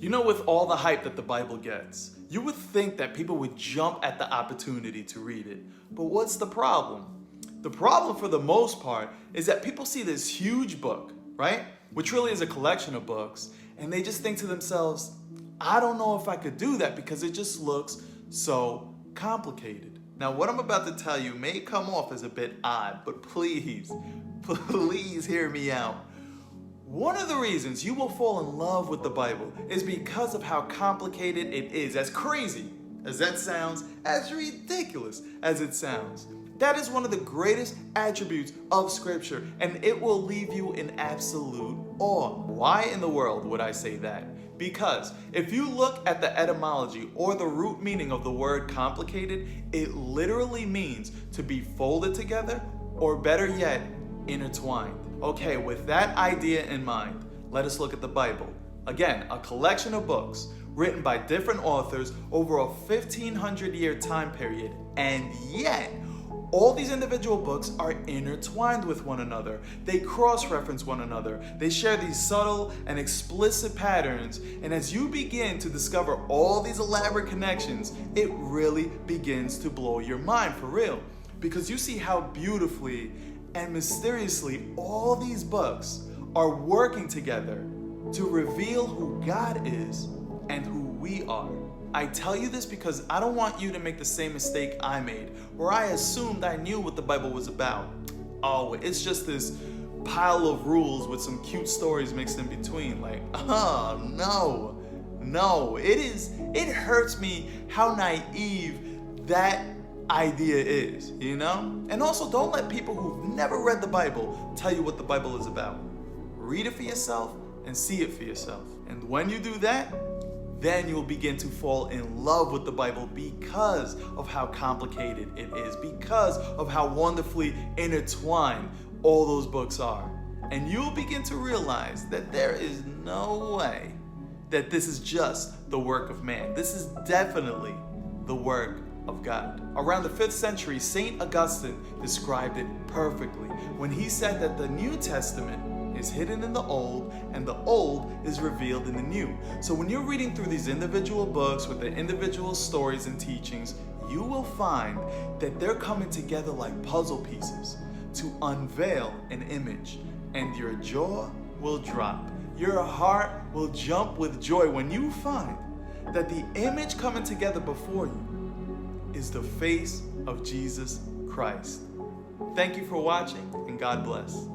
You know, with all the hype that the Bible gets, you would think that people would jump at the opportunity to read it. But what's the problem? The problem, for the most part, is that people see this huge book, right? Which really is a collection of books, and they just think to themselves, I don't know if I could do that because it just looks so complicated. Now, what I'm about to tell you may come off as a bit odd, but please hear me out. One of the reasons you will fall in love with the Bible is because of how complicated it is. As crazy as that sounds, as ridiculous as it sounds, that is one of the greatest attributes of Scripture, and it will leave you in absolute awe. Why in the world would I say that? Because if you look at the etymology or the root meaning of the word complicated, it literally means to be folded together, or better yet, intertwined. Okay, with that idea in mind, let us look at the Bible. Again, a collection of books written by different authors over a 1,500-year time period, and yet all these individual books are intertwined with one another. They cross-reference one another. They share these subtle and explicit patterns, and as you begin to discover all these elaborate connections, it really begins to blow your mind, for real. Because you see how beautifully and mysteriously all these books are working together to reveal who God is and who we are. I tell you this because I don't want you to make the same mistake I made, where I assumed I knew what the Bible was about. Oh, it's just this pile of rules with some cute stories mixed in between. Like, no, it hurts me how naive that idea is, you know? And also, don't let people who've never read the Bible tell you what the Bible is about. Read it for yourself and see it for yourself. And when you do that, then you'll begin to fall in love with the Bible because of how complicated it is, because of how wonderfully intertwined all those books are. And you'll begin to realize that there is no way that this is just the work of man. This is definitely the work of God. Around the 5th century, St. Augustine described it perfectly when he said that the New Testament is hidden in the Old, and the Old is revealed in the New. So when you're reading through these individual books with their individual stories and teachings, you will find that they're coming together like puzzle pieces to unveil an image, and your jaw will drop. Your heart will jump with joy when you find that the image coming together before you is the face of Jesus Christ. Thank you for watching, and God bless.